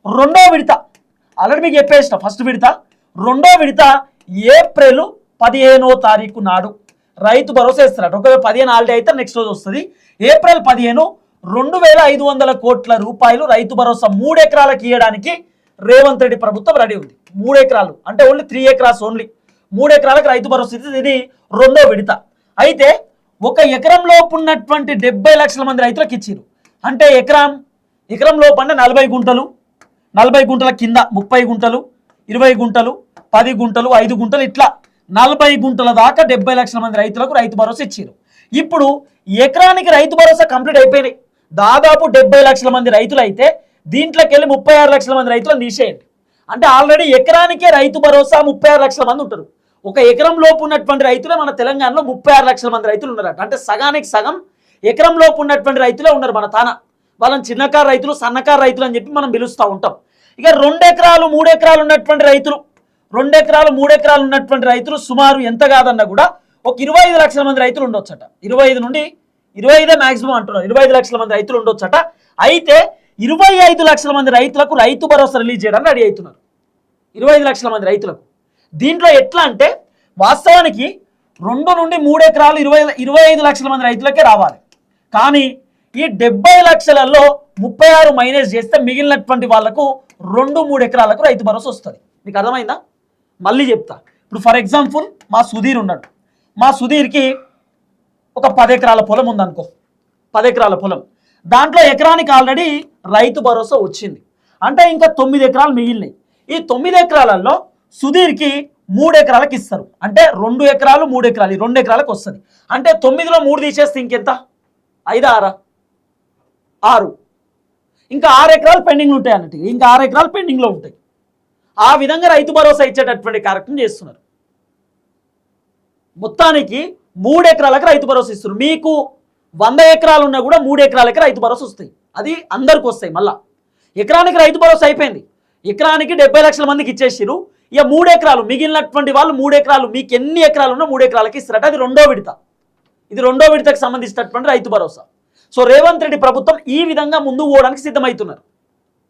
రెండో విడత ఆల్రెడీ మీకు చెప్పేసిన ఫస్ట్ విడత. రెండో విడత ఏప్రిల్ 15వ తారీఖు నాడు రైతు భరోసా ఇస్తున్నారు. ఒకవేళ 15 హాలిడే అయితే నెక్స్ట్ రోజు వస్తుంది. ఏప్రిల్ 15 2,500 కోట్ల రూపాయలు రైతు భరోసా 3 ఎకరాలకు ఇవ్వడానికి రేవంత్ రెడ్డి ప్రభుత్వం రెడీ ఉంది. 3 ఎకరాలు అంటే ఓన్లీ 3 ఎకరాస్ ఓన్లీ 3 ఎకరాలకు రైతు భరోసా ఇస్తుంది. ఇది రెండో విడత. అయితే ఒక ఎకరం లోపు ఉన్నటువంటి 70 లక్షల మంది రైతులకు ఇచ్చారు. అంటే ఎకరం లోపు అంటే 40 గుంటలు, 40 గుంటల కింద 30 గుంటలు, 20 గుంటలు, 10 గుంటలు, 5 గుంటలు, ఇట్లా 40 గుంటల దాకా 70 లక్షల మంది రైతులకు రైతు భరోసా ఇచ్చారు. ఇప్పుడు ఎకరానికి రైతు భరోసా కంప్లీట్ అయిపోయినాయి. దాదాపు 70 లక్షల మంది రైతులు అయితే దీంట్లోకి వెళ్ళి 36 లక్షల మంది రైతులను తీసేయండి. అంటే ఆల్రెడీ ఎకరానికే రైతు భరోసా 36 లక్షల మంది ఉంటారు. ఒక ఎకరం లోపు ఉన్నటువంటి రైతులే మన తెలంగాణలో 36 లక్షల మంది రైతులు ఉన్నారట. అంటే సగానికి సగం ఎకరం లోపు ఉన్నటువంటి రైతులే ఉన్నారు మన తాన. వాళ్ళని చిన్నకారు రైతులు, సన్నకారు రైతులు అని చెప్పి మనం పిలుస్తూ ఉంటాం. ఇక 2 ఎకరాలు 3 ఎకరాలు ఉన్నటువంటి రైతులు, 2 ఎకరాలు 3 ఎకరాలు ఉన్నటువంటి రైతులు సుమారు ఎంత కాదన్నా కూడా ఒక 25 లక్షల మంది రైతులు ఉండొచ్చట. 25 నుండి 25 మ్యాక్సిమం అంటున్నారు. 25 లక్షల మంది రైతులు ఉండొచ్చట. అయితే 25 లక్షల మంది రైతులకు రైతు భరోసా రిలీజ్ చేయడానికి రెడీ అవుతున్నారు. 25 లక్షల మంది రైతులకు. దీంట్లో ఎట్లా అంటే వాస్తవానికి 2 నుండి 3 ఎకరాలు 25 లక్షల మంది రైతులకే రావాలి. కానీ ఈ 70 లక్షలలో 36 మైనస్ చేస్తే మిగిలినటువంటి వాళ్లకు 2-3 ఎకరాలకు రైతు భరోసా వస్తుంది. మీకు అర్థమైందా? మళ్ళీ చెప్తా. ఇప్పుడు ఫర్ ఎగ్జాంపుల్ మా సుధీర్ ఉన్నాడు. మా సుధీర్కి ఒక 10 ఎకరాల పొలం ఉందనుకో. 10 ఎకరాల పొలం, దాంట్లో ఎకరానికి ఆల్రెడీ రైతు భరోసా వచ్చింది. అంటే ఇంకా 9 ఎకరాలు మిగిలినాయి. ఈ 9 ఎకరాలలో సుధీర్కి 3 ఎకరాలకు ఇస్తారు. అంటే 2 ఎకరాలు 3 ఎకరాలు 2 ఎకరాలకు వస్తుంది. అంటే 9లో 3 తీసేస్తే ఇంకెంత? 5, 6. ఇంకా 6 ఎకరాలు పెండింగ్లు ఉంటాయి అన్నట్టు. ఇంకా 6 ఎకరాలు పెండింగ్లో ఉంటాయి. ఆ విధంగా రైతు భరోసా ఇచ్చేటటువంటి కార్యక్రమం చేస్తున్నారు. మొత్తానికి 3 ఎకరాలకు రైతు భరోసా ఇస్తున్నారు. మీకు 100 ఎకరాలు ఉన్నా కూడా 3 ఎకరాలకి రైతు భరోసా వస్తాయి. అది అందరికి వస్తాయి. మళ్ళా ఎకరానికి రైతు భరోసా అయిపోయింది. ఎకరానికి 70 లక్షల మందికి ఇచ్చేసారు. ఇక 3 ఎకరాలు మిగిలినటువంటి వాళ్ళు 3 ఎకరాలు, మీకు ఎన్ని ఎకరాలు ఉన్నా 3 ఎకరాలకి ఇస్తారట. అది రెండో విడత. ఇది రెండో విడతకు సంబంధించినటువంటి రైతు భరోసా. సో రేవంత్ రెడ్డి ప్రభుత్వం ఈ విధంగా ముందుకు పోవడానికి సిద్ధమవుతున్నారు.